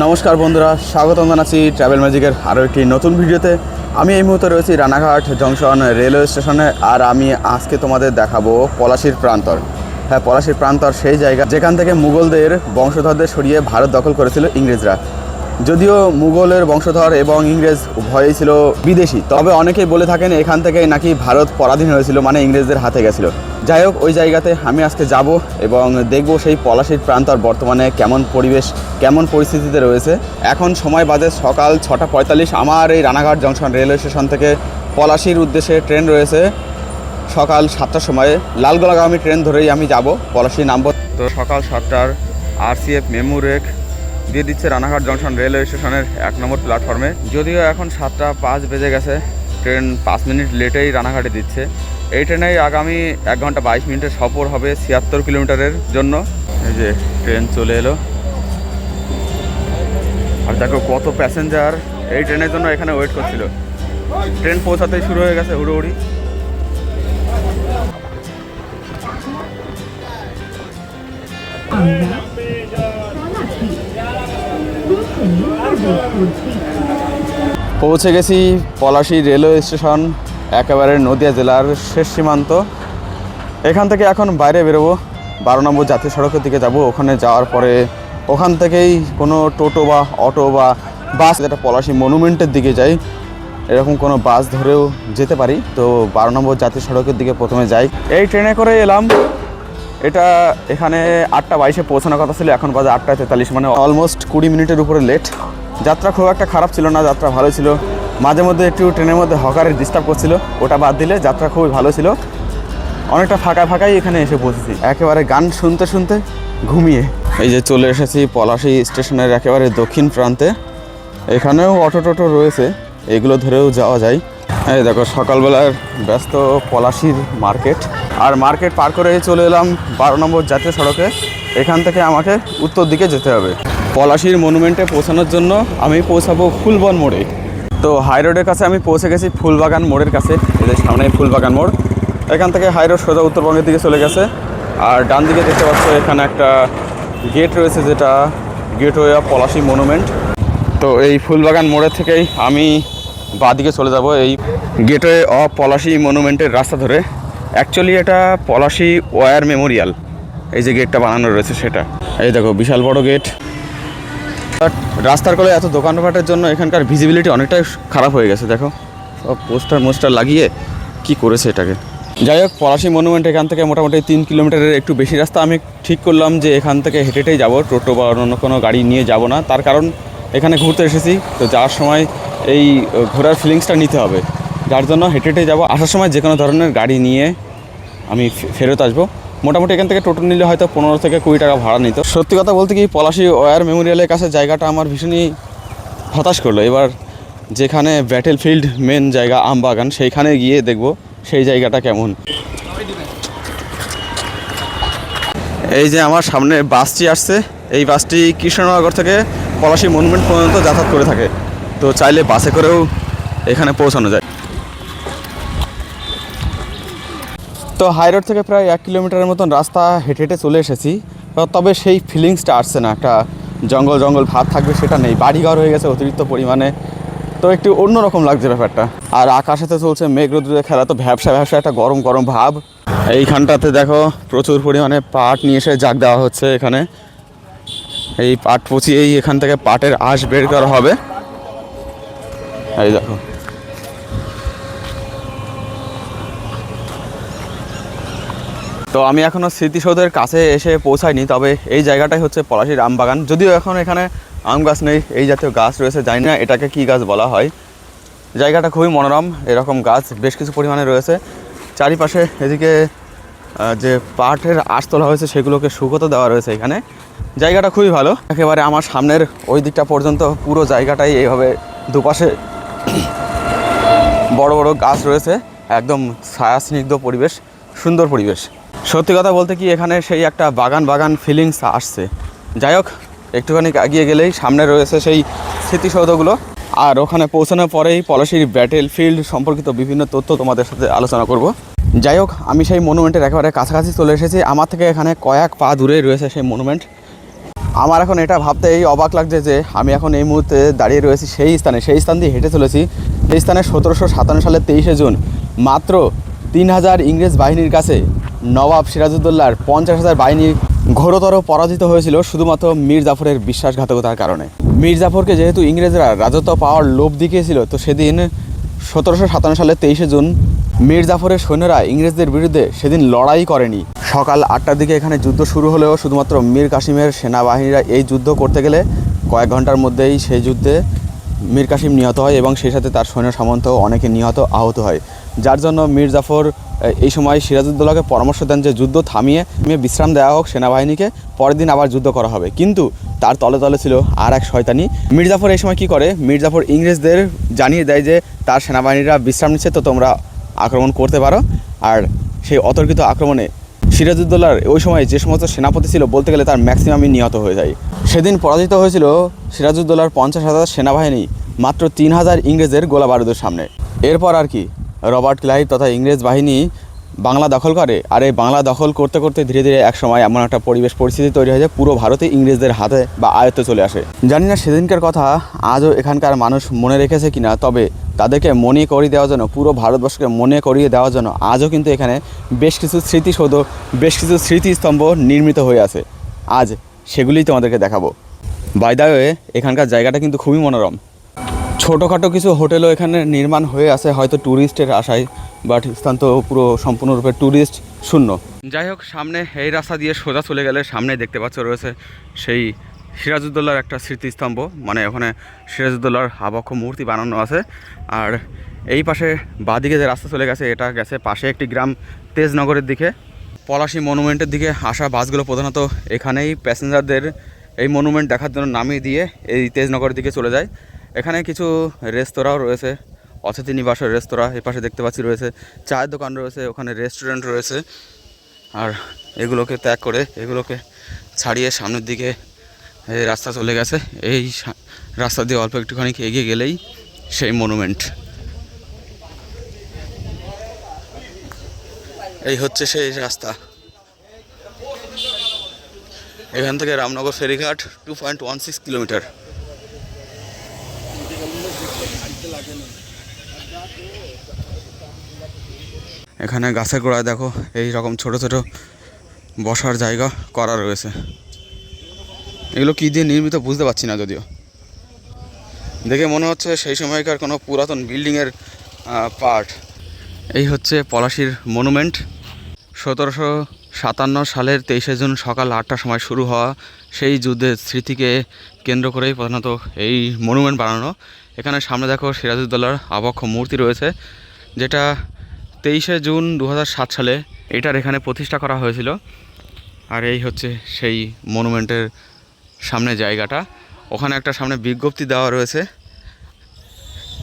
নমস্কার বন্ধুরা, স্বাগত জানাচ্ছি ট্রাভেল ম্যাজিকের আরও একটি নতুন ভিডিওতে। আমি এই মুহূর্তে রয়েছি রানাঘাট জংশন রেলওয়ে স্টেশনে, আর আমি আজকে তোমাদের দেখাবো পলাশীর প্রান্তর। হ্যাঁ, পলাশীর প্রান্তর সেই জায়গা যেখান থেকে মুঘলদের বংশধরদের সরিয়ে ভারত দখল করেছিল ইংরেজরা। যদিও মুঘলের বংশধর এবং ইংরেজ উভয়ই ছিল বিদেশি, তবে অনেকেই বলে থাকেন এখান থেকেই নাকি ভারত পরাধীন হয়েছিল, মানে ইংরেজদের হাতে গেছিলো। যাই হোক, ওই জায়গাতে আমি আজকে যাব এবং দেখব সেই পলাশীর প্রান্তর বর্তমানে কেমন পরিবেশ, কেমন পরিস্থিতিতে রয়েছে। এখন সময় বাজে সকাল 6:45। আমার এই রানাঘাট জংশন রেলওয়ে স্টেশন থেকে পলাশীর উদ্দেশ্যে ট্রেন রয়েছে সকাল 7টার সময়ে। লালগোলাগামী ট্রেন ধরেই আমি যাব, পলাশী নামব। তো সকাল 7টার RCF মেমু রেক দিয়ে দিচ্ছে রানাঘাট জংশন রেলওয়ে স্টেশনের 1 নম্বর প্ল্যাটফর্মে। যদিও এখন 7:05 বেজে গেছে, ট্রেন 5 মিনিট লেটেই রানাঘাটে দিচ্ছে। এই ট্রেনে আগামী 1 ঘন্টা 22 মিনিটের সফর হবে 76 কিলোমিটারের জন্য। এই যে ট্রেন চলে এলো, আর দেখো কত প্যাসেঞ্জার এই ট্রেনের জন্য এখানে ওয়েট করছিল। ট্রেন পৌঁছাতেই শুরু হয়ে গেছে হুড়োহুড়ি। পৌঁছে গেছি পলাশী রেলওয়ে স্টেশন, একেবারে নদিয়া জেলার শেষ সীমান্ত। এখান থেকে এখন বাইরে বেরোবো, 12 নম্বর জাতীয় সড়কের দিকে যাব। ওখানে যাওয়ার পরে ওখান থেকেই কোনো টোটো বা অটো বা বাস, যেটা পলাশী মনুমেন্টের দিকে যাই, এরকম কোনো বাস ধরেও যেতে পারি। তো 12 নম্বর জাতীয় সড়কের দিকে প্রথমে যাই। এই ট্রেনে করে এলাম। এটা এখানে 8:22-এ পৌঁছানোর কথা ছিল, এখন বাজে 8:43, মানে অলমোস্ট 20 মিনিটের উপরে লেট। যাত্রা খুব একটা খারাপ ছিল না, যাত্রা ভালো ছিল। মাঝে মধ্যে একটু ট্রেনের মধ্যে হকারের ডিস্টার্ব করছিল, ওটা বাদ দিলে যাত্রা খুবই ভালো ছিল। অনেকটা ফাঁকাই এখানে এসে পৌঁছেছি, একেবারে গান শুনতে শুনতে ঘুমিয়ে। এই যে চলে এসেছি পলাশী স্টেশনের একেবারে দক্ষিণ প্রান্তে। এখানেও অটো টোটো রয়েছে, এগুলো ধরেও যাওয়া যায়। এই দেখো সকালবেলার ব্যস্ত পলাশীর মার্কেট, আর মার্কেট পার করে চলে এলাম 12 নম্বর জাতীয় সড়কে। এখান থেকে আমাকে উত্তর দিকে যেতে হবে। পলাশীর মনুমেন্টে পৌঁছানোর জন্য আমি পৌঁছাবো ফুলবন মোড়ে। তো হাই রোডের কাছে আমি পৌঁছে গেছি, ফুলবাগান মোড়ের কাছে। এদের সামনে ফুলবাগান মোড়। এখান থেকে হাই রোড সোজা উত্তরবঙ্গের দিকে চলে গেছে। আর ডান দিকে দেখতে পাচ্ছ এখানে একটা গেট রয়েছে, যেটা গেটওয়ে অফ পলাশী মনুমেন্ট। তো এই ফুলবাগান মোড়ের থেকেই আমি বাঁদিকে চলে যাব এই গেটওয়ে অফ পলাশী মনুমেন্টের রাস্তা ধরে। অ্যাকচুয়ালি এটা পলাশী ওয়ার মেমোরিয়াল, এই যে গেটটা বানানো রয়েছে সেটা। এই দেখো বিশাল বড় গেট। বাট রাস্তার কোলে এত দোকানপাটের জন্য এখানকার ভিজিবিলিটি অনেকটাই খারাপ হয়ে গেছে। দেখো সব পোস্টার লাগিয়ে কি করেছে এটাকে। যাই হোক, পলাশী মনুমেন্ট এখান থেকে মোটামুটি 3 কিলোমিটারের একটু বেশি রাস্তা। আমি ঠিক করলাম যে এখান থেকে হেঁটেই যাব, টোটো বা অন্য কোনো গাড়ি নিয়ে যাব না। তার কারণ এখানে ঘুরতে এসেছি, তো যাওয়ার সময় এই ঘোরার ফিলিংসটা নিতে হবে, যার জন্য হেঁটেই যাব। আসার সময় যে কোনো ধরনের গাড়ি নিয়ে আমি ফেরত আসবো। মোটামুটি এখান থেকে টোটো নিলে হয়তো 15 থেকে 20 টাকা ভাড়া নিত। সত্যি কথা বলতে কি, পলাশী ওয়ার মেমোরিয়ালের কাছে জায়গাটা আমার ভীষণই হতাশ করলো। এবার যেখানে ব্যাটেল ফিল্ড মেন জায়গা আমবাগান, সেইখানে গিয়ে দেখব সেই জায়গাটা কেমন। এই যে আমার সামনে বাসটি আসছে, এই বাসটি কৃষ্ণনগর থেকে পলাশী মনুমেন্ট পর্যন্ত যাতায়াত করে থাকে। তো চাইলে বাসে করেও এখানে পৌঁছানো যায়। তো হাই রোড থেকে প্রায় 1 কিলোমিটারের মতন রাস্তা হেঁটে চলে এসেছি। তবে সেই ফিলিংসটা আসছে না, একটা জঙ্গল ভাব থাকবে সেটা নেই। বাড়িঘর হয়ে গেছে অতিরিক্ত পরিমাণে, তো একটু অন্যরকম লাগছে ব্যাপারটা। আর আকাশেতে চলছে মেঘ রোদ্রের খেলা, তো ভ্যাবসা একটা গরম ভাব। এইখানটাতে দেখো প্রচুর পরিমাণে পাট নিয়ে এসে জাগ দেওয়া হচ্ছে এখানে। এই পাট পচিয়েই এখান থেকে পাটের আঁশ বের করা হবে। এই দেখো, তো আমি এখনও স্মৃতিসৌধের কাছে এসে পৌঁছাইনি। তবে এই জায়গাটাই হচ্ছে পলাশীর আমবাগান। যদিও এখন এখানে আম গাছ নেই, এই জাতীয় গাছ রয়েছে, জানি না এটাকে কী গাছ বলা হয়। জায়গাটা খুবই মনোরম, এরকম গাছ বেশ কিছু পরিমাণে রয়েছে চারিপাশে। এদিকে যে পাটের আঁশ তোলা হয়েছে সেগুলোকে শুকোতে দেওয়া রয়েছে এখানে। জায়গাটা খুবই ভালো। একেবারে আমার সামনের ওই দিকটা পর্যন্ত পুরো জায়গাটাই এইভাবে দুপাশে বড় বড় গাছ রয়েছে, একদম ছায়া স্নিগ্ধ পরিবেশ, সুন্দর পরিবেশ। সত্যি কথা বলতে কি, এখানে সেই একটা বাগান ফিলিংস আসছে। যাই হোক, একটুখানি এগিয়ে গেলেই সামনে রয়েছে সেই স্মৃতিসৌধগুলো। আর ওখানে পৌঁছানোর পরেই পলাশীর ব্যাটেল ফিল্ড সম্পর্কিত বিভিন্ন তথ্য তোমাদের সাথে আলোচনা করব। যাই হোক, আমি সেই মনুমেন্টের একেবারে কাছাকাছি চলে এসেছি। আমার থেকে এখানে কয়েক পা দূরে রয়েছে সেই মনুমেন্ট। আমার এখন এটা ভাবতেই অবাক লাগছে যে আমি এখন এই মুহূর্তে দাঁড়িয়ে রয়েছি সেই স্থান দিয়ে হেঁটে চলেছি। সেই স্থানে 1757 সালের 23শে জুন মাত্র 3000 ইংরেজ বাহিনীর কাছে নবাব সিরাজউদ্দৌলার 50,000 বাহিনী ঘোরতর পরাজিত হয়েছিল শুধুমাত্র মীর জাফরের বিশ্বাসঘাতকতার কারণে। মীর জাফরকে যেহেতু ইংরেজরা রাজত্ব পাওয়ার লোভ দেখিয়েছিল, তো সেদিন 1757 সালের 23শে জুন মীর জাফরের সৈন্যরা ইংরেজদের বিরুদ্ধে সেদিন লড়াই করেনি। সকাল 8টার দিকে এখানে যুদ্ধ শুরু হলেও শুধুমাত্র মীর কাসিমের সেনাবাহিনীরা এই যুদ্ধ করতে গেলে কয়েক ঘন্টার মধ্যেই সেই যুদ্ধে মীর কাসিম নিহত হয় এবং সেই সাথে তার সৈন্য সামন্ত অনেকে নিহত আহত হয়, যার জন্য মীর জাফর এই সময় সিরাজউদ্দৌলাকে পরামর্শ দেন যে যুদ্ধ থামিয়ে বিশ্রাম দেওয়া হোক সেনাবাহিনীকে, পরের দিন আবার যুদ্ধ করা হবে। কিন্তু তার তলে তলে ছিল আর এক শয়তানি। মীর জাফর এই সময় কী করে, মীর জাফর ইংরেজদের জানিয়ে দেয় যে তার সেনাবাহিনীরা বিশ্রাম নিচ্ছে, তো তোমরা আক্রমণ করতে পারো। আর সেই অতর্কিত আক্রমণে সিরাজউদ্দৌলার ওই সময় যে সমস্ত সেনাপতি ছিল বলতে গেলে তার ম্যাক্সিমামই নিহত হয়ে যায়। সেদিন পরাজিত হয়েছিল সিরাজউদ্দৌলার 50,000 সেনাবাহিনী মাত্র 3000 ইংরেজের গোলা বারুদের সামনে। এরপর আর কি রবার্ট ক্লাইভ তথা ইংরেজ বাহিনী বাংলা দখল করে। আর এই বাংলা দখল করতে করতে ধীরে ধীরে একসময় এমন একটা পরিস্থিতি তৈরি হয়ে যায় পুরো ভারতে ইংরেজদের হাতে বা আয়ত্তে চলে আসে। জানি না সেদিনকার কথা আজও এখানকার মানুষ মনে রেখেছে কিনা, তবে তাদেরকে মনে করিয়ে দেওয়ার জন্য, পুরো ভারতবর্ষকে মনে করিয়ে দেওয়ার জন্য আজও কিন্তু এখানে বেশ কিছু স্মৃতিসৌধ, বেশ কিছু স্মৃতিস্তম্ভ নির্মিত হয়ে আছে। আজ সেগুলিই তোমাদেরকে দেখাবো। বাই দ্য ওয়ে, এখানকার জায়গাটা কিন্তু খুবই মনোরম। ছোটোখাটো কিছু হোটেলও এখানে নির্মাণ হয়ে আছে হয়তো ট্যুরিস্টের আশায়, বাট স্থান তো পুরো সম্পূর্ণরূপে ট্যুরিস্ট শূন্য। যাই হোক, সামনে এই রাস্তা দিয়ে সোজা চলে গেলে সামনে দেখতে পাচ্ছ রয়েছে সেই সিরাজউদ্দৌলার একটা স্মৃতিস্তম্ভ, মানে ওখানে সিরাজউদ্দৌলার আবক্ষ মূর্তি বানানো আছে। আর এই পাশে বাঁদিকে যে রাস্তা চলে গেছে এটা গেছে পাশে একটি গ্রাম তেজনগরের দিকে। পলাশী মনুমেন্টের দিকে আসা বাসগুলো প্রধানত এখানেই প্যাসেঞ্জারদের এই মনুমেন্ট দেখার জন্য নামিয়ে দিয়ে এই তেজনগরের দিকে চলে যায়। এখানে কিছু রেস্তোরাঁও রয়েছে, অতিথি নিবাসের রেস্তোরাঁ। এই পাশে দেখতে পাচ্ছি রয়েছে চায়ের দোকান রয়েছে, ওখানে রেস্টুরেন্ট রয়েছে। আর এগুলোকে ত্যাগ করে, এগুলোকে ছাড়িয়ে সামনের দিকে এই রাস্তা চলে গেছে। এই রাস্তা দিয়ে অল্প একটুখানি এগিয়ে গেলেই সেই মনুমেন্ট। এই হচ্ছে সেই রাস্তা। এখান থেকে রামনগর ফেরিঘাট 2.16 কিলোমিটার। এখানে গাছের গোড়ায় দেখো এই রকম ছোট ছোট বসার জায়গা করা রয়েছে। এগুলো কী দিয়ে নির্মিত বুঝতে পারছি না, যদিও দেখে মনে হচ্ছে সেই সময়কার কোনো পুরাতন বিল্ডিংয়ের পার্ট। এই হচ্ছে পলাশীর মনুমেন্ট। 1757 সালের 23শে জুন সকাল 8টার সময় শুরু হওয়া সেই যুদ্ধের স্মৃতিকে কেন্দ্র করেই প্রধানত এই মনুমেন্ট বানানো। এখানে সামনে দেখো সিরাজউদ্দৌলার আবক্ষ মূর্তি রয়েছে, যেটা 23শে জুন 2007 সালে এটার এখানে প্রতিষ্ঠা করা হয়েছিল। আর এই হচ্ছে সেই মনুমেন্টের সামনে জায়গাটা। ওখানে একটা সামনে বিজ্ঞপ্তি দেওয়া রয়েছে,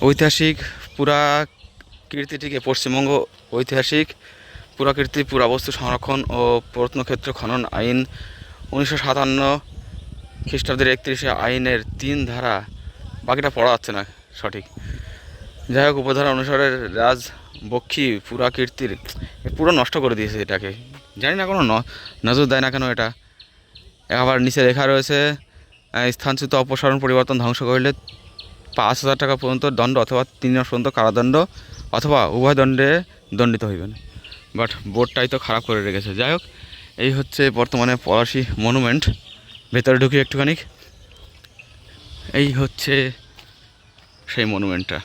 ঐতিহাসিক পুরাকীর্তিটিকে পশ্চিমবঙ্গ ঐতিহাসিক পুরাকীর্তি পুরাবস্তু সংরক্ষণ ও প্রত্নক্ষেত্র খনন আইন 1957 খ্রিস্টাব্দের 31শে আইনের 3 ধারা, বাকিটা পড়া যাচ্ছে না সঠিক, যাই হোক উপধারা অনুসারে রাজবক্ষী পুরাকীর্তির পুরো নষ্ট করে দিয়েছে এটাকে। জানি না কোনো নজর দেয় না কেন এটা। আবার নিচে লেখা রয়েছে স্থানচ্যুত অপসারণ পরিবর্তন ধ্বংস করলে 5,000 টাকা পর্যন্ত দণ্ড অথবা 3 মাস পর্যন্ত কারাদণ্ড অথবা উভয় দণ্ডে দণ্ডিত হইবেন। বাট বোর্ডটাই তো খারাপ করে রেখেছে। যাই হোক, এই হচ্ছে বর্তমানে পলাশী মনুমেন্ট। ভেতরে ঢুকি একটুখানি। এই হচ্ছে সেই মনুমেন্টটা।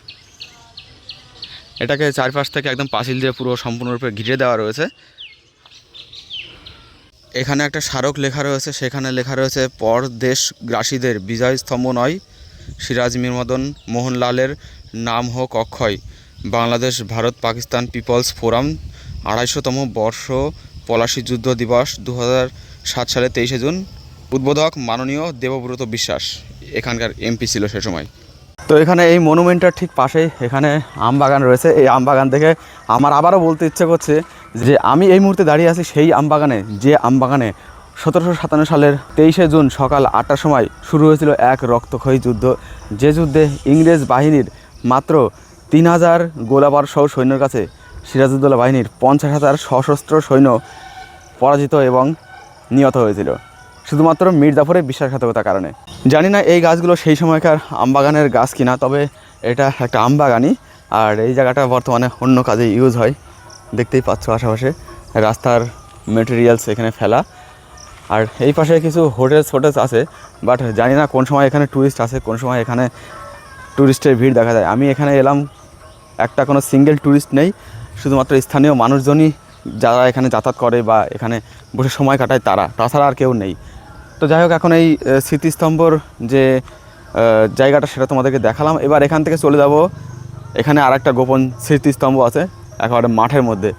এটাকে চারপাশ থেকে একদম পাঁচিল দিয়ে পুরো সম্পূর্ণরূপে ঘিরে দেওয়া রয়েছে। এখানে একটা স্মারক লেখা রয়েছে, সেখানে লেখা রয়েছে পরদেশগ্রাসীদের বিজয় স্তম্ভ নয়, সিরাজ মীর মদন মোহনলালের নাম হোক অক্ষয়। বাংলাদেশ ভারত পাকিস্তান পিপলস ফোরাম 250তম বর্ষ পলাশী যুদ্ধ দিবস 2007 সালে 23শে জুন। উদ্বোধক মাননীয় দেবব্রত বিশ্বাস, এখানকার এমপি ছিল সে সময়। তো এখানে এই মনুমেন্টটার ঠিক পাশেই এখানে আম বাগান রয়েছে। এই আম বাগান দেখে আমার আবারও বলতে ইচ্ছে করছে যে আমি এই মুহূর্তে দাঁড়িয়ে আছি সেই আম বাগানে, যে আম বাগানে 1757 সালের 23শে জুন সকাল 8টার সময় শুরু হয়েছিল এক রক্তক্ষয়ী যুদ্ধ। যে যুদ্ধে ইংরেজ বাহিনীর মাত্র 3000 গোলাবার সহ সৈন্যের কাছে সিরাজউদ্দৌলা বাহিনীর 50,000 সশস্ত্র সৈন্য পরাজিত এবং নিহত হয়েছিল। শুধুমাত্র মীর জাফরের বিশ্বাসঘাতকতার কারণে। জানি না এই গাছগুলো সেই সময়কার আমবাগানের গাছ কিনা, তবে এটা একটা আমবাগানই। আর এই জায়গাটা বর্তমানে অন্য কাজে ইউজ হয়, দেখতেই পাচ্ছ আশেপাশে রাস্তার মেটেরিয়ালস এখানে ফেলা। আর এই পাশে কিছু হোটেলস আছে, বাট জানি না কোন সময় এখানে ট্যুরিস্ট আসে, কোন সময় এখানে ট্যুরিস্টের ভিড় দেখা যায়। আমি এখানে এলাম, একটা কোনো সিঙ্গেল ট্যুরিস্ট নেই, শুধুমাত্র স্থানীয় মানুষজনই যারা এখানে যাতায়াত করে বা এখানে বসে সময় কাটায় তাছাড়া আর কেউ নেই। তো যাই হোক, এখন এই স্মৃতিস্তম্ভর যে জায়গাটা সেটা তোমাদেরকে দেখালাম। এবার এখান থেকে চলে যাব, এখানে আর একটা গোপন স্মৃতিস্তম্ভ আছে একেবারে মাঠের মধ্যে,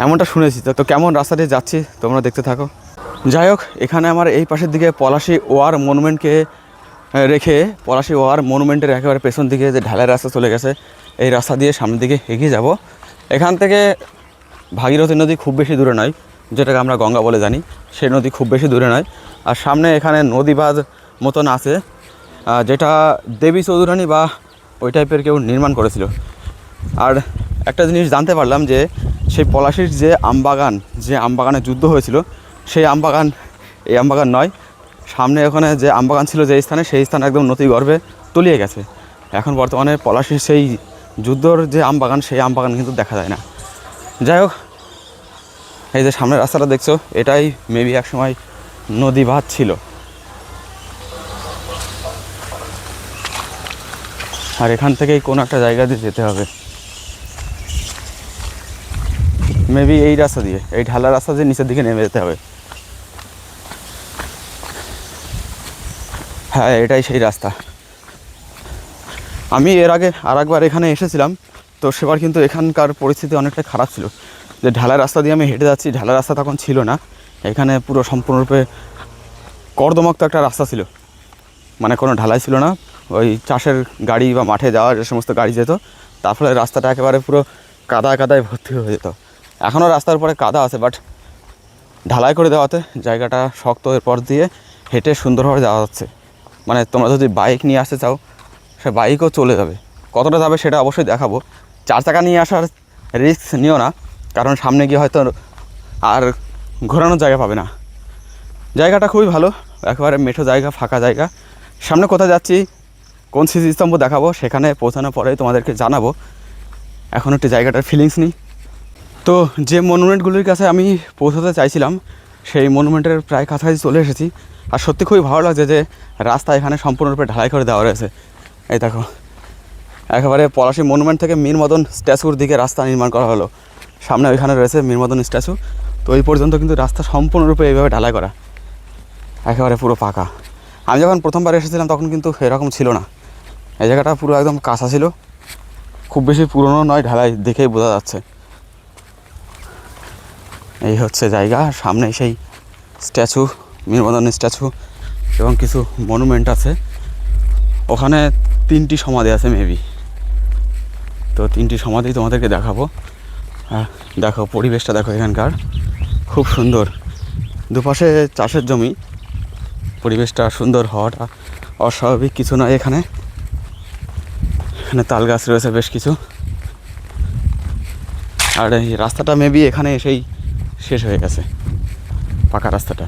এমনটা শুনেছি। তো কেমন রাস্তা দিয়ে যাচ্ছি তোমরা দেখতে থাকো। যাই হোক, এখানে আমার এই পাশের দিকে পলাশী ওয়ার মনুমেন্টকে রেখে, পলাশী ওয়ার মনুমেন্টের একেবারে পেছন দিকে যে ঢালাই রাস্তা চলে গেছে, এই রাস্তা দিয়ে সামনের দিকে এগিয়ে যাব। এখান থেকে ভাগীরথী নদী খুব বেশি দূরে নয়, যেটাকে আমরা গঙ্গা বলে জানি, সেই নদী খুব বেশি দূরে নয়। আর সামনে এখানে নদী বাঁধ মতন আছে, যেটা দেবী চৌধুরানী বা ওই টাইপের কেউ নির্মাণ করেছিল। আর একটা জিনিস জানতে পারলাম যে সেই পলাশীর যে আমবাগানে যুদ্ধ হয়েছিল, সেই আমবাগান এই আমবাগান নয়, সামনে ওখানে যে আমবাগান ছিল যে স্থানে, সেই স্থান একদম নদী গর্ভে তলিয়ে গেছে। এখন বর্তমানে পলাশীর সেই যুদ্ধর যে আমবাগান, সেই আমবাগান কিন্তু দেখা যায় না। যাই হোক, এই যে সামনের রাস্তাটা দেখছো, এটাই মেবি একসময় নদী বাঁধ ছিল। আর এখান থেকেই কোনো একটা জায়গা দিয়ে যেতে হবে, মেবি এই রাস্তা দিয়ে, এই ঢালা রাস্তা দিয়ে নিচের দিকে নেমে যেতে হবে। হ্যাঁ, এটাই সেই রাস্তা। আমি এর আগে আরেকবার এখানে এসেছিলাম, তো সেবার কিন্তু এখানকার পরিস্থিতি অনেকটা খারাপ ছিল। যে ঢালাই রাস্তা দিয়ে আমি হেঁটে যাচ্ছি, ঢালাই রাস্তা তখন ছিল না, এখানে পুরো সম্পূর্ণরূপে কর্দমাক্ত একটা রাস্তা ছিল, মানে কোনো ঢালাই ছিল না। ওই চাষের গাড়ি বা মাঠে যাওয়ার যে সমস্ত গাড়ি যেত, তার ফলে রাস্তাটা একেবারে পুরো কাদায় ভর্তি হয়ে যেত। এখনও রাস্তার উপরে কাদা আছে, বাট ঢালাই করে দেওয়াতে জায়গাটা শক্ত, এরপর দিয়ে হেঁটে সুন্দরভাবে যাওয়া যাচ্ছে। মানে তোমরা যদি বাইক নিয়ে আসতে চাও, সে বাইকও চলে যাবে। কতটা যাবে সেটা অবশ্যই দেখাবো। 4 চাকা নিয়ে আসার রিস্ক নিও না, কারণ সামনে গিয়ে হয়তো আর ঘোরানোর জায়গা পাবে না। জায়গাটা খুবই ভালো, একেবারে মেঠো জায়গা, ফাঁকা জায়গা। সামনে কোথায় যাচ্ছি, কোন স্মৃতিস্তম্ভ দেখাবো, সেখানে পৌঁছানোর পরে তোমাদেরকে জানাবো। এখন একটি জায়গাটার ফিলিংস নিই। তো যে মনুমেন্টগুলির কাছে আমি পৌঁছাতে চাইছিলাম, সেই মনুমেন্টের প্রায় কাছাকাছি চলে এসেছি। আর সত্যি খুবই ভালো লাগছে যে রাস্তা এখানে সম্পূর্ণরূপে ঢালাই করে দেওয়া রয়েছে। এই দেখো, একেবারে পলাশী মনুমেন্ট থেকে মীর মদন স্ট্যাচুর দিকে রাস্তা নির্মাণ করা হলো। সামনে ওইখানে রয়েছে মীর মদন স্ট্যাচু। তো এই পর্যন্ত কিন্তু রাস্তা সম্পূর্ণরূপে এইভাবে ঢালাই করা, একেবারে পুরো পাকা। আমি যখন প্রথমবার এসেছিলাম তখন কিন্তু এরকম ছিল না, এই জায়গাটা পুরো একদম কাঁচা ছিল, খুব বেশি পুরনো নয়, ঢালাই দেখেই বোঝা যাচ্ছে। এই হচ্ছে জায়গা, সামনে সেই স্ট্যাচু, মীর মদন স্ট্যাচু এবং কিছু মনুমেন্ট আছে। ওখানে 3টি সমাধি আছে মেবি, তো 3টি সমাধি তোমাদেরকে দেখাবো। দেখো পরিবেশটা, দেখো এখানকার খুব সুন্দর, দুপাশে চাষের জমি, পরিবেশটা সুন্দর হওয়াটা অস্বাভাবিক কিছু নয়। এখানে তাল গাছ রয়েছে বেশ কিছু। আর এই রাস্তাটা মেবি এখানে এসেই শেষ হয়ে গেছে, পাকা রাস্তাটা।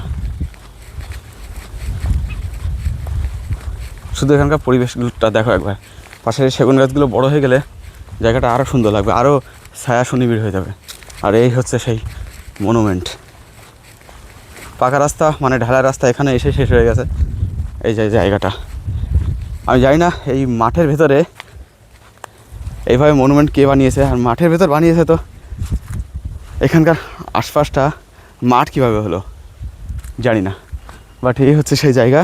শুধু এখানকার পরিবেশটা দেখো একবার, পাশের সেগুন গাছগুলো বড় হয়ে গেলে জায়গাটা আরও সুন্দর লাগবে, আরও ছায়া সুনিবিড় হয়ে যাবে। আর এই হচ্ছে সেই মনুমেন্ট। পাকা রাস্তা মানে ঢালাই রাস্তা এখানে এসে শেষ হয়ে গেছে। এই যে জায়গাটা, আমি জানি না এই মাঠের ভেতরে এইভাবে মনুমেন্ট কে বানিয়েছে, আর মাঠের ভেতর বানিয়েছে, তো এখানকার আশপাশটা মাঠ কীভাবে হলো জানি না, বাট এই হচ্ছে সেই জায়গা।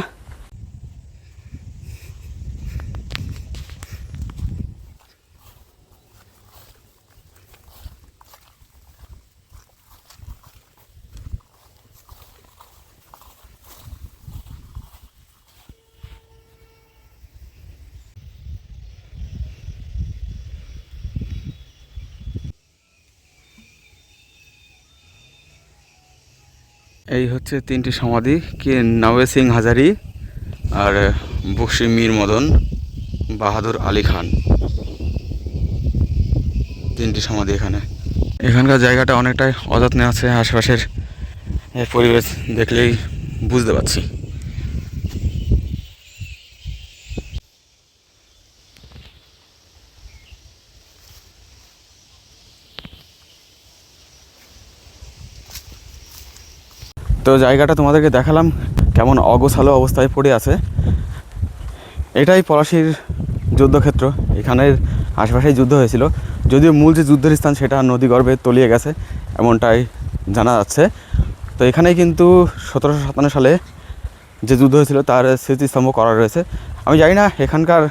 এই হচ্ছে 3টি সমাধি, কে নওয়ে সিং হাজারি আর বক্সি মীর মদন বাহাদুর আলী খান, 3টি সমাধি এখানে। এখানকার জায়গাটা অনেকটাই অযত্নে আছে, আশেপাশের পরিবেশ দেখলেই বুঝতে পারছি। তো জায়গাটা তোমাদেরকে দেখালাম কেমন অগোছালো অবস্থায় পড়ে আছে। এটাই পলাশীর যুদ্ধক্ষেত্র, এখানের আশেপাশেই যুদ্ধ হয়েছিল, যদিও মূল যে যুদ্ধের স্থান সেটা নদীগর্ভে তলিয়ে গেছে এমনটাই জানা যাচ্ছে। তো এখানেই কিন্তু 1757 সালে যে যুদ্ধ হয়েছিল তার স্মৃতিস্তম্ভ করা রয়েছে। আমি জানি না এখানকার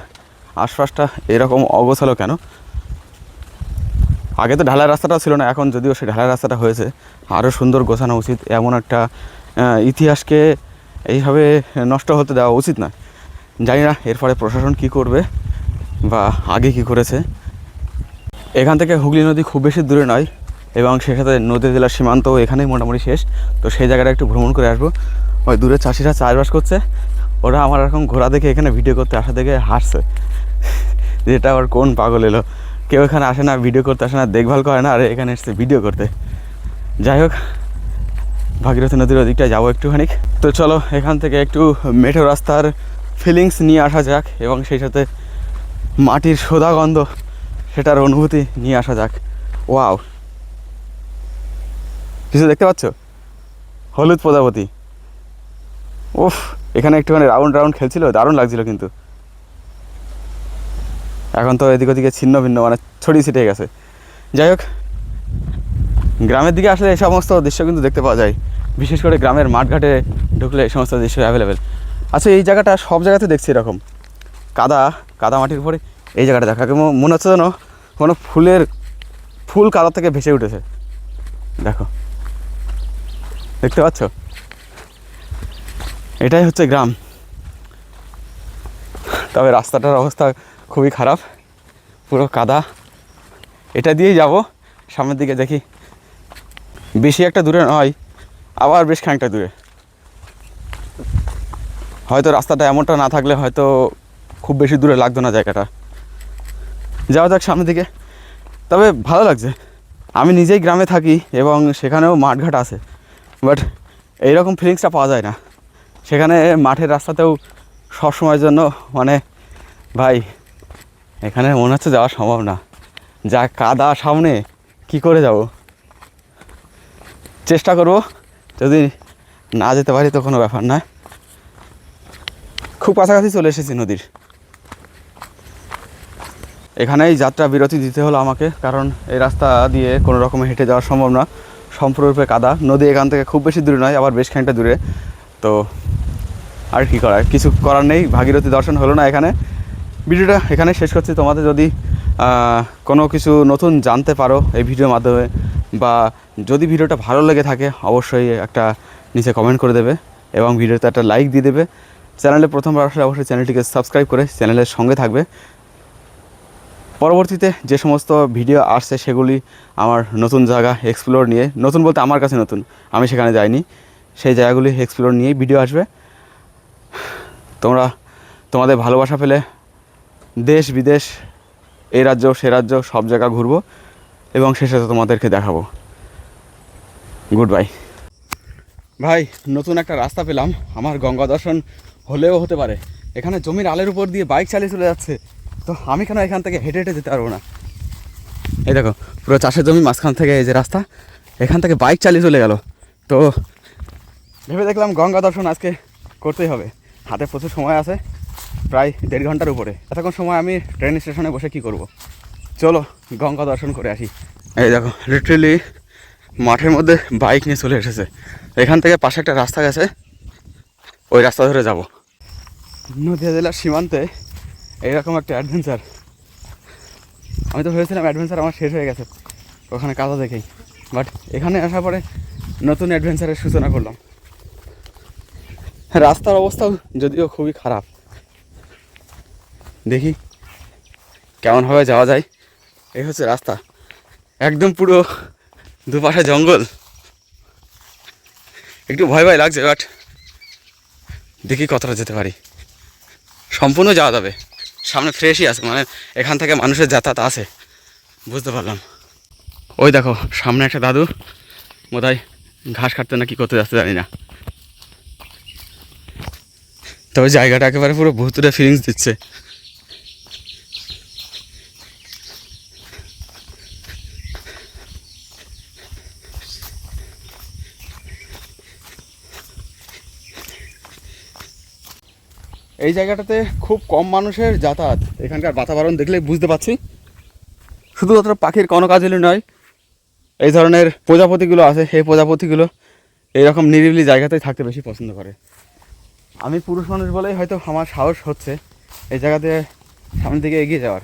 আশপাশটা এরকম অগোছালো কেন। আগে তো ঢালাই রাস্তাটাও ছিল না, এখন যদিও সে ঢালাই রাস্তাটা হয়েছে, আরও সুন্দর গোছানো উচিত। এমন একটা ইতিহাসকে এইভাবে নষ্ট হতে দেওয়া উচিত না। জানি না এরপরে প্রশাসন কি করবে বা আগে কি করেছে। এখান থেকে হুগলি নদী খুব বেশি দূরে নয় এবং সেখানে নদী জেলার সীমান্ত এখানেই মোটামুটি শেষ। তো সেই জায়গাটা একটু ভ্রমণ করে আসবো। ওই দূরে চাষিরা চাষবাস করছে, ওরা আমার এরকম ঘোড়া দেখে এখানে ভিডিও করতে আসা দেখে হাসছে, যেটা আবার কোন পাগল এলো, কেউ এখানে আসে না, ভিডিও করতে আসে না, দেখভাল করে না, আর এখানে এসছে ভিডিও করতে। যাই হোক, ভাগীরথী নদীর ওদিকটায় যাবো একটুখানি। তো চলো এখান থেকে একটু মেঠো রাস্তার ফিলিংস নিয়ে আসা যাক এবং সেই সাথে মাটির সোদা গন্ধ সেটার অনুভূতি নিয়ে আসা যাক। ওয়াও, কিছু দেখতে পাচ্ছ? হলুদ প্রজাপতি। উফ, এখানে একটুখানি রাউন্ড রাউন্ড খেলছিল, দারুণ লাগছিল। কিন্তু এখন তো এদিক ওদিকে ছিন্ন ভিন্ন, মানে ছড়িয়ে ছিটিয়ে গেছে। যাই হোক, গ্রামের দিকে আসলে এই সমস্ত দৃশ্য কিন্তু দেখতে পাওয়া যায়, বিশেষ করে গ্রামের মাঠঘাটে ঢুকলে এই সমস্ত দৃশ্য অ্যাভেলেবেল। আচ্ছা, এই জায়গাটা সব জায়গাতে দেখছি এরকম কাদা কাদা মাটির উপরে। এই জায়গাটা দেখা মনে হচ্ছে যেন কোনো ফুল কাদা থেকে ভেসে উঠেছে। দেখো, দেখতে পাচ্ছ? এটাই হচ্ছে গ্রাম। তবে রাস্তাটার অবস্থা খুবই খারাপ, পুরো কাদা। এটা দিয়েই যাব সামনের দিকে, দেখি বেশি একটা দূরে নয়, আবার বেশ খানিকটা দূরে। হয়তো রাস্তাটা এমনটা না থাকলে হয়তো খুব বেশি দূরে লাগতো না জায়গাটা। যাওয়া যাক সামনের দিকে। তবে ভালো লাগছে, আমি নিজেই গ্রামে থাকি এবং সেখানেও মাঠঘাট আছে, বাট এইরকম ফিলিংসটা পাওয়া যায় না। সেখানে মাঠের রাস্তাতেও সবসময়ের জন্য মানে ভাই, এখানে মনে হচ্ছে যাওয়া সম্ভব না, যা কাদা সামনে, কি করে যাব। চেষ্টা করব, যদি না যেতে পারি তো কোনো ব্যাপার না। খুব কাছাকাছি চলে এসেছি নদীর। এখানেই যাত্রা বিরতি দিতে হলো আমাকে, কারণ এই রাস্তা দিয়ে কোনো রকমে হেঁটে যাওয়া সম্ভব না, সম্পূর্ণরূপে কাদা। নদী এখান থেকে খুব বেশি দূরে নয়, আবার বেশ খানিকটা দূরে। তো আর কি করার, কিছু করার নেই, ভাগীরথী দর্শন হলো না এখানে। ভিডিওটা এখানে শেষ করছি। তোমাদের যদি কোনো কিছু নতুন জানতে পারো এই ভিডিওর মাধ্যমে, বা যদি ভিডিওটা ভালো লেগে থাকে অবশ্যই একটা নিচে কমেন্ট করে দেবে এবং ভিডিওতে একটা লাইক দিয়ে দেবে। চ্যানেলে প্রথমবার আসলে অবশ্যই চ্যানেলটিকে সাবস্ক্রাইব করে চ্যানেলের সঙ্গে থাকবে। পরবর্তীতে যে সমস্ত ভিডিও আসছে সেগুলি আমার নতুন জায়গা এক্সপ্লোর নিয়ে, নতুন বলতে আমার কাছে নতুন, আমি সেখানে যাইনি, সেই জায়গাগুলি এক্সপ্লোর নিয়েই ভিডিও আসবে। তোমাদের ভালোবাসা পেলে দেশ বিদেশ, এই রাজ্য সে রাজ্য সব জায়গা ঘুরবো এবং শেষে তোমাদেরকে দেখাবো। Good bye. ভাই, নতুন একটা রাস্তা পেলাম, আমার গঙ্গা দর্শন হলেও হতে পারে। এখানে জমির আলের উপর দিয়ে বাইক চালিয়ে চলে যাচ্ছে, তো আমি কেন এখান থেকে হেঁটে হেঁটে যেতে পারবো না? এই দেখো, পুরো চাষের জমি মাঝখান থেকে এই যে রাস্তা, এখান থেকে বাইক চালিয়ে চলে গেল। তো ভেবে দেখলাম গঙ্গা দর্শন আজকে করতেই হবে। হাতে প্রচুর সময় আছে, প্রায় 1.5 ঘন্টার উপরে। এতক্ষণ সময় আমি ট্রেন স্টেশনে বসে কি করব? চলো গঙ্গা দর্শন করে আসি। এই দেখো, লিটারেলি মাঠের মধ্যে বাইক নিয়ে চলে এসেছে। এখান থেকে পাশে একটা রাস্তা গেছে, ওই রাস্তা ধরে যাব। নদীয়া জেলার সীমান্তে এইরকম একটা অ্যাডভেঞ্চার, আমি তো ভেবেছিলাম অ্যাডভেঞ্চার আমার শেষ হয়ে গেছে ওখানে কাদা দেখেই, বাট এখানে আসার পরে নতুন অ্যাডভেঞ্চারের সূচনা করলাম। রাস্তার অবস্থাও যদিও খুবই খারাপ, দেখি কেমনভাবে যাওয়া যায়। এই হচ্ছে রাস্তা, একদম পুরো দুপাশে জঙ্গল, একটু ভয় ভয় লাগছে, বাট দেখি কতটা যেতে পারি। সম্পূর্ণ যাওয়া যাবে, সামনে ফ্রেশই আছে, মানে এখান থেকে মানুষের যাতায়াত আছে, বুঝতে পারলাম। ওই দেখো সামনে একটা দাদু বোধহয় ঘাস কাটতে না কি করতে যাচ্ছে জানি না। তবে জায়গাটা একেবারে পুরো ভুতুরে ফিলিংস দিচ্ছে। এই জায়গাটাতে খুব কম মানুষের যাতায়াত, এখানকার বাতাবরণ দেখলে বুঝতে পারছি। শুধুমাত্র পাখির কনকাজলি নয়, এই ধরনের প্রজাপতিগুলো আছে, এই প্রজাপতিগুলো এইরকম নিরিবিলি জায়গাতেই থাকতে বেশি পছন্দ করে। আমি পুরুষ মানুষ বলেই হয়তো আমার সাহস হচ্ছে এই জায়গাতে সামনের দিকে এগিয়ে যাওয়ার,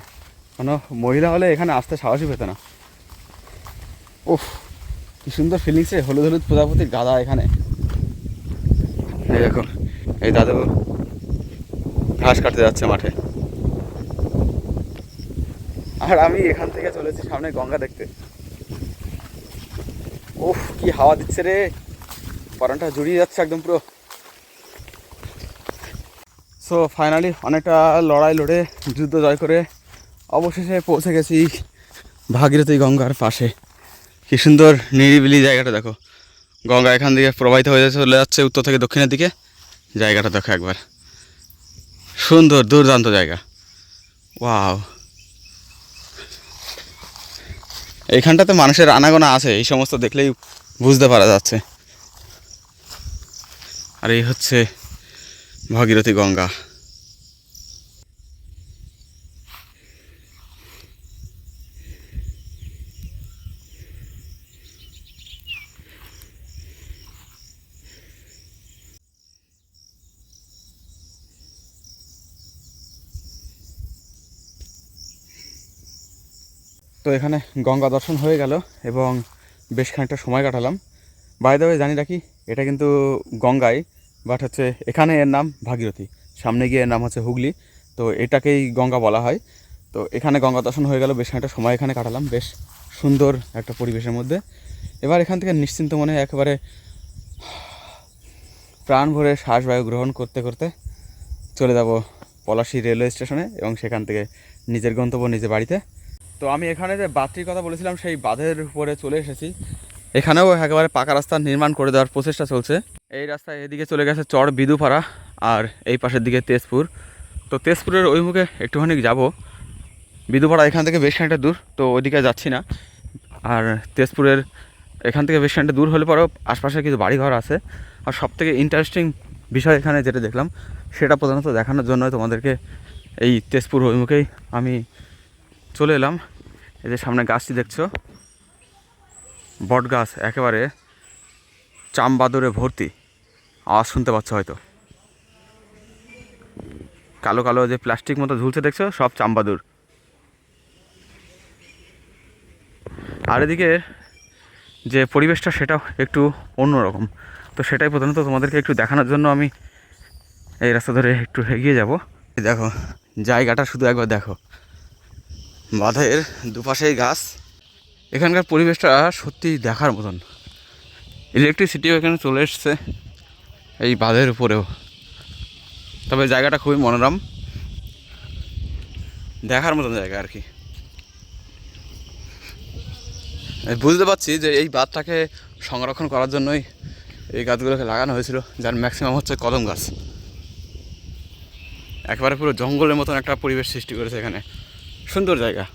কোনো মহিলা হলে এখানে আসতে সাহসই পেত না। উফ, কি সুন্দর ফিলিংসে হলুদ হলুদ প্রজাপতির গাদা এখানে। এই দেখো, এই দাদু ঘাস কাটতে যাচ্ছে মাঠে, আর আমি এখান থেকে চলেছি সামনে গঙ্গা দেখতে। উফ, কি হাওয়া দিচ্ছে রে, পরানটা জুড়িয়ে যাচ্ছে একদম পুরো। সো ফাইনালি অনেকটা লড়াই লড়ে যুদ্ধ জয় করে অবশেষে পৌঁছে গেছি ভাগীরথী গঙ্গার পাশে। কি সুন্দর নিরিবিলি জায়গাটা দেখো, গঙ্গা এখান থেকে প্রবাহিত হয়ে চলে যাচ্ছে উত্তর থেকে দক্ষিণের দিকে। জায়গাটা দেখো একবার, সুন্দর দুর্দান্ত জায়গা। ওয়াও, এইখানটাতে মানুষের আনাগোনা আছে, এই সমস্ত দেখলেই বুঝতে পারা যাচ্ছে। আর এই হচ্ছে ভাগীরথী গঙ্গা। তো এখানে গঙ্গা দর্শন হয়ে গেল এবং বেশ খানিকটা সময় কাটালাম। বাই দ্য ওয়ে জানি রাখি, এটা কিন্তু গঙ্গাই, বাট হচ্ছে এখানে এর নাম ভাগীরথী, সামনে গিয়ে এর নাম হচ্ছে হুগলি। তো এটাকেই গঙ্গা বলা হয়। তো এখানে গঙ্গা দর্শন হয়ে গেল, বেশ খানিকটা সময় এখানে কাটালাম বেশ সুন্দর একটা পরিবেশের মধ্যে। এবার এখান থেকে নিশ্চিন্ত মনে একেবারে প্রাণ ভরে শ্বাসবায়ু গ্রহণ করতে করতে চলে যাব পলাশী রেলওয়ে স্টেশনে এবং সেখান থেকে নিজের গন্তব্য নিজের বাড়িতে। তো আমি এখানে যে বাঁধটির কথা বলেছিলাম সেই বাঁধের উপরে চলে এসেছি। এখানেও একেবারে পাকা রাস্তা নির্মাণ করে দেওয়ার প্রচেষ্টা চলছে। এই রাস্তায় এদিকে চলে গেছে চর বিদুপাড়া আর এই পাশের দিকে তেজপুর। তো তেজপুরের ওই মুখে একটুখানি যাব, বিদুপাড়া এখান থেকে বেশ খানিকটা দূর, তো ওইদিকে যাচ্ছি না। আর তেজপুরের এখান থেকে বেশ খানিকটা দূর হলে পরেও আশপাশে কিছু বাড়িঘর আছে। আর সবথেকে ইন্টারেস্টিং বিষয় এখানে যেটা দেখলাম সেটা প্রধানত দেখানোর জন্য তোমাদেরকে এই তেজপুর অভিমুখেই আমি চলে এলাম। এই যে সামনে গাছটি দেখছো, বট গাছ, একেবারে চামবাদুরে ভর্তি। আওয়াজ শুনতে পাচ্ছ হয়তো, কালো কালো যে প্লাস্টিক মতো ঝুলছে দেখছো, সব চামবাদুর। আর এদিকে যে পরিবেশটা সেটাও একটু অন্যরকম, তো সেটাই প্রধানত তোমাদেরকে একটু দেখানোর জন্য আমি এই রাস্তা ধরে একটু এগিয়ে যাব। দেখো জায়গাটা শুধু একবার দেখো, বাঁধের দুপাশেই গাছ, এখানকার পরিবেশটা সত্যি দেখার মতন। ইলেকট্রিসিটিও এখানে চলে এসছে এই বাঁধের উপরেও। তবে জায়গাটা খুবই মনোরম, দেখার মতন জায়গা আর কি। বুঝতে পারছি যে এই বাঁধটাকে সংরক্ষণ করার জন্যই এই গাছগুলোকে লাগানো হয়েছিল, যার ম্যাক্সিমাম হচ্ছে কদম গাছ। একেবারে পুরো জঙ্গলের মতন একটা পরিবেশ সৃষ্টি করেছে এখানে, সুন্দর জায়গা।